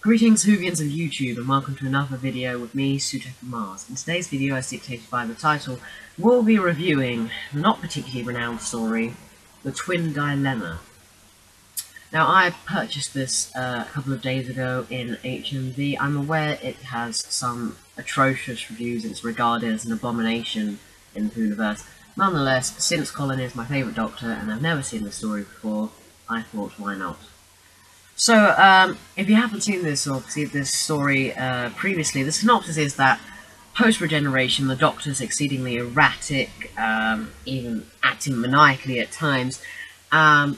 Greetings Whovians of YouTube and welcome to another video with me, Sutekh from Mars. In today's video, as dictated by the title, we'll be reviewing the not particularly renowned story, The Twin Dilemma. Now, I purchased this a couple of days ago in HMV. I'm aware it has some atrocious reviews. It's regarded as an abomination in the universe. Nonetheless, since Colin is my favourite Doctor and I've never seen the story before, I thought, why not? So, if you haven't seen this or seen this story previously, the synopsis is that post-regeneration, the Doctor's exceedingly erratic, even acting maniacally at times, and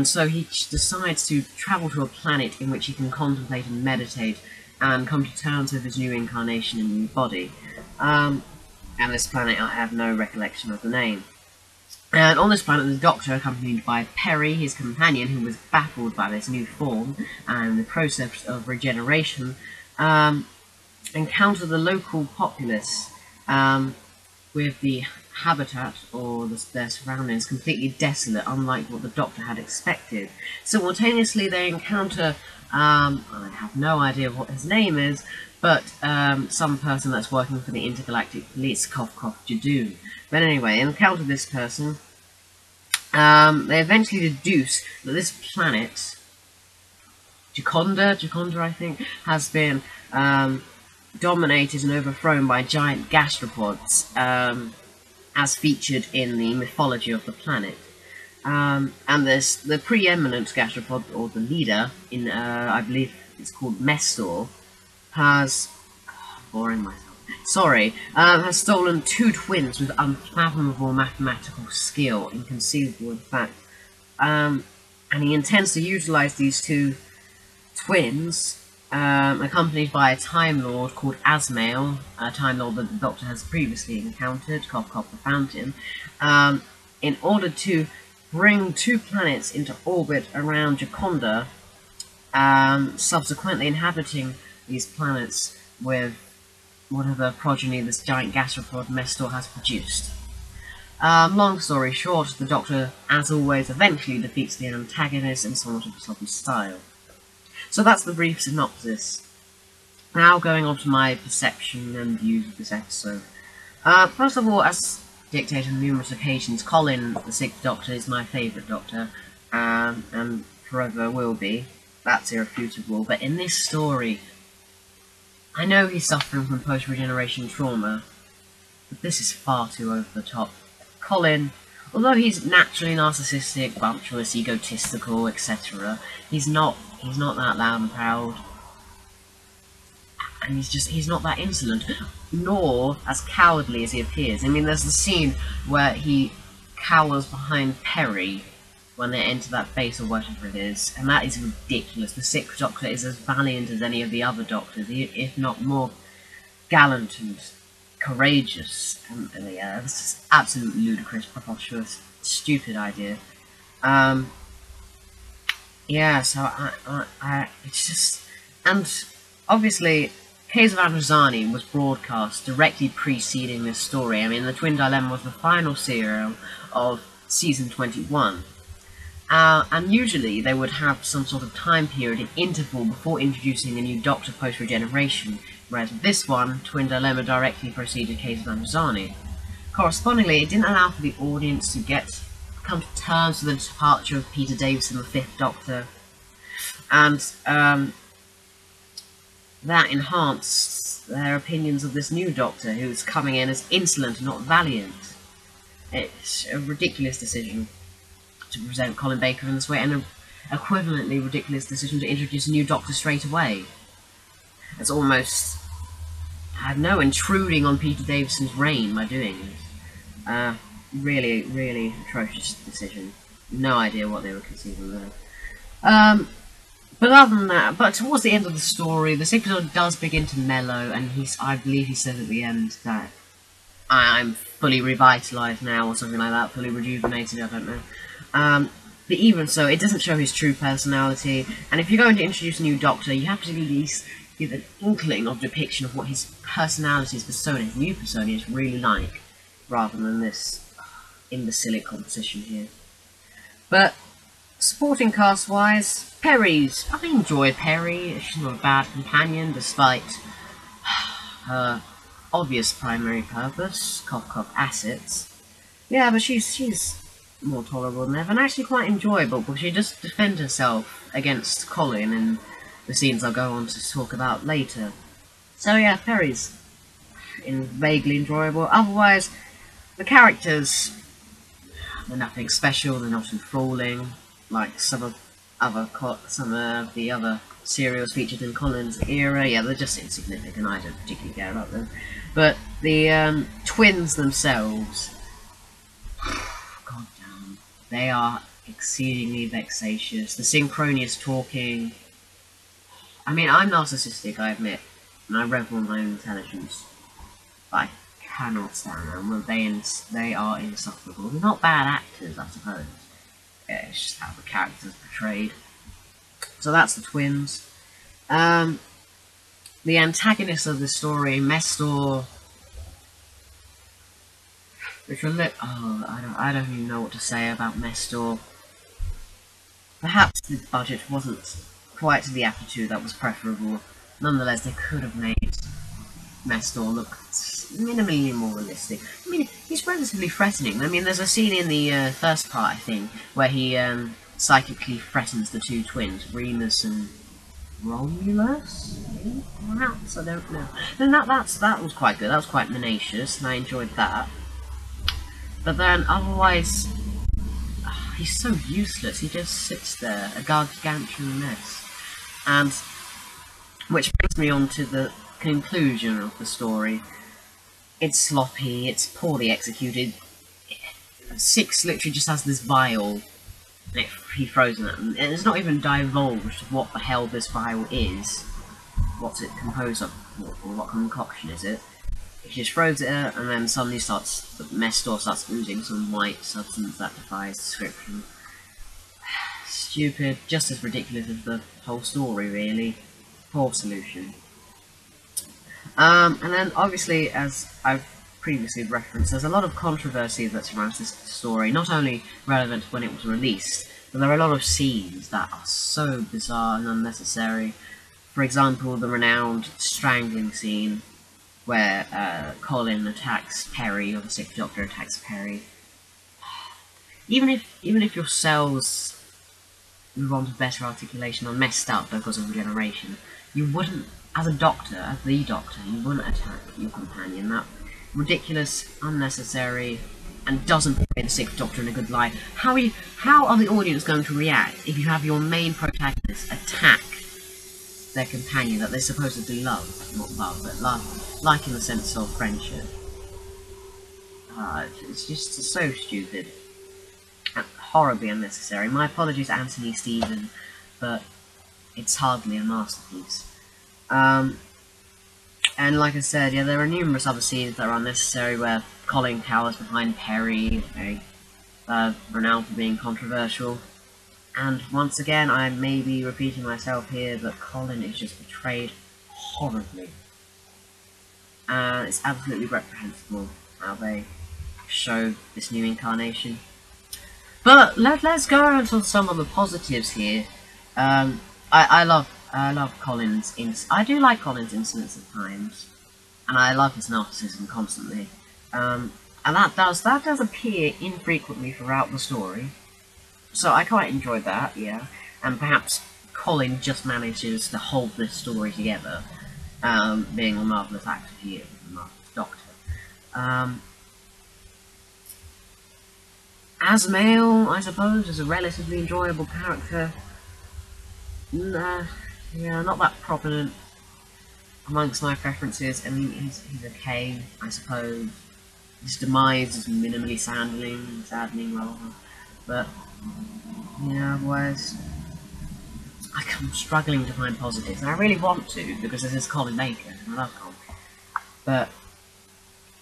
so he decides to travel to a planet in which he can contemplate and meditate and come to terms with his new incarnation and new body. And this planet, I have no recollection of the name. And on this planet, the Doctor, accompanied by Perry, his companion, who was baffled by this new form and the process of regeneration, encounter the local populace with the habitat or their surroundings completely desolate, unlike what the Doctor had expected. Simultaneously, they encounter, I have no idea what his name is, but some person that's working for the Intergalactic Police, Cough Cough Jadoon. But anyway, encounter this person. They eventually deduce that this planet, Jaconda, I think, has been dominated and overthrown by giant gastropods, as featured in the mythology of the planet. And there's the preeminent gastropod, or the leader, in I believe it's called Mestor, has has stolen two twins with unfathomable mathematical skill, inconceivable in fact, and he intends to utilize these two twins, accompanied by a Time Lord called Asmael, a Time Lord that the Doctor has previously encountered, Cough Cough the Fountain, in order to bring two planets into orbit around Jaconda, subsequently inhabiting these planets with whatever progeny this giant gastropod Mestor has produced. Long story short, the Doctor, as always, eventually defeats the antagonist in somewhat of a sloppy style. So that's the brief synopsis. Now going on to my perception and views of this episode. First of all, as dictated on numerous occasions, Colin, the Sixth Doctor, is my favourite Doctor, and forever will be. That's irrefutable. But in this story, I know he's suffering from post-regeneration trauma, but this is far too over the top. Colin, although he's naturally narcissistic, bumptious, egotistical, etc., he's not that loud and proud, and he's not that insolent, nor as cowardly as he appears. I mean, there's the scene where he cowers behind Perry when they enter that base or whatever it is, and that is ridiculous. The Sixth Doctor is as valiant as any of the other Doctors, if not more gallant and courageous. And yeah, this is absolutely ludicrous, preposterous, stupid idea. Yeah, so it's just, and obviously, Case of Androzani was broadcast directly preceding this story. I mean, The Twin Dilemma was the final serial of season 21. And usually they would have some sort of time period, an interval, before introducing a new Doctor post-regeneration, whereas with this one, Twin Dilemma directly preceded Case of Androzani. Correspondingly, it didn't allow for the audience to come to terms with the departure of Peter Davison, the Fifth Doctor, and that enhanced their opinions of this new Doctor, who's coming in as insolent and not valiant. It's a ridiculous decision to present Colin Baker in this way, and an equivalently ridiculous decision to introduce a new Doctor straight away. It's almost, I don't know, intruding on Peter Davison's reign by doing this. Really, really atrocious decision. No idea what they were conceiving there. But other than that, but towards the end of the story, the Sixth Doctor does begin to mellow, and I believe he says at the end that I'm fully revitalized now, or something like that, fully rejuvenated, I don't know. But even so, it doesn't show his true personality, and if you're going to introduce a new Doctor, you have to at least give an inkling of depiction of what his personality, his persona, his new persona is really like, rather than this imbecilic composition here. But Supporting cast-wise, Perry's. I enjoyed Perry. She's not a bad companion, despite her obvious primary purpose, cough assets. Yeah, but she's more tolerable than ever, and actually quite enjoyable, because she does defend herself against Colin in the scenes I'll go on to talk about later. So yeah, Perry's vaguely enjoyable. Otherwise, the characters, they're nothing special, they're not enthralling, like some of the other serials featured in Colin's era. Yeah, they're just insignificant, I don't particularly care about them. But the twins themselves, god damn, they are exceedingly vexatious. The synchronous talking, I mean, I'm narcissistic, I admit, and I revel in my own intelligence, but I cannot stand them. Well, they are insufferable. They're not bad actors, I suppose. Yeah, it's just how the characters are portrayed. So that's the twins. The antagonist of the story, Mestor, which will look. Oh, I don't even know what to say about Mestor. Perhaps the budget wasn't quite to the aptitude that was preferable. Nonetheless, they could have made Mestor look minimally more realistic. I mean, he's relatively threatening. I mean, there's a scene in the first part, I think, where he psychically threatens the two twins, Remus and Romulus? Perhaps? I don't know. Then that was quite good. That was quite tenacious, and I enjoyed that. But then, otherwise, he's so useless. He just sits there, a gargantuan mess. And which brings me on to the conclusion of the story. It's sloppy, it's poorly executed. Six literally just has this vial, and he throws it at them, and it's not even divulged what the hell this vial is. What's it composed of, or what concoction is it? He just throws it at, and then suddenly Mestor starts oozing some white substance that defies description. Stupid, just as ridiculous as the whole story, really. Poor solution. And then, obviously, as I've previously referenced, there's a lot of controversy that surrounds this story, not only relevant when it was released, but there are a lot of scenes that are so bizarre and unnecessary. For example, the renowned strangling scene, where Colin attacks Perry, or the Sixth Doctor attacks Perry. Even if your cells move on to better articulation or messed up because of regeneration, you wouldn't, as a doctor, as the Doctor, you wouldn't attack your companion. That ridiculous, unnecessary, and doesn't portray the Sixth Doctor in a good light. How are the audience going to react if you have your main protagonist attack their companion that they supposedly love? Not love, but love, like in the sense of friendship. It's just so stupid. And horribly unnecessary. My apologies, Anthony Stephen, but it's hardly a masterpiece. And like I said, yeah, there are numerous other scenes that are unnecessary, where Colin cowers behind Perry, very renowned for being controversial. And once again, I may be repeating myself here, but Colin is just portrayed horribly. And it's absolutely reprehensible how they show this new incarnation. But let's go on to some of the positives here. I love Colin's I do like Colin's insolence at times, and I love his narcissism constantly. And that does appear infrequently throughout the story. So I quite enjoyed that, yeah. And perhaps Colin just manages to hold this story together, being a marvellous actor here, a marvellous Doctor. Asmael, I suppose, is a relatively enjoyable character. Yeah, not that prominent amongst my preferences. I mean, he's okay, I suppose. His demise is minimally saddening rather. But, yeah, otherwise, I'm struggling to find positives, and I really want to, because this is Colin Baker, and I love Colin. But,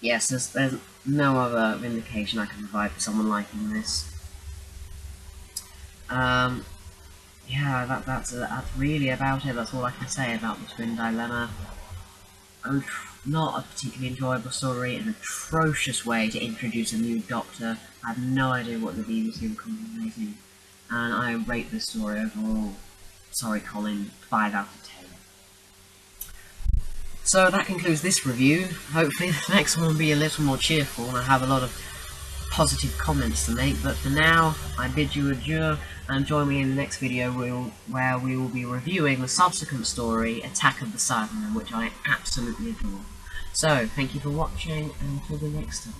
yes, there's no other vindication I can provide for someone liking this. Yeah, that's really about it. That's all I can say about the Twin Dilemma. Not a particularly enjoyable story, an atrocious way to introduce a new Doctor. I have no idea what the BBC were contemplating. and I rate this story overall, sorry Colin, 5 out of 10. So that concludes this review. Hopefully the next one will be a little more cheerful and I have a lot of positive comments to make, but for now I bid you adieu and join me in the next video where we will be reviewing the subsequent story, Attack of the Cybermen, which I absolutely adore. So, thank you for watching and until the next time.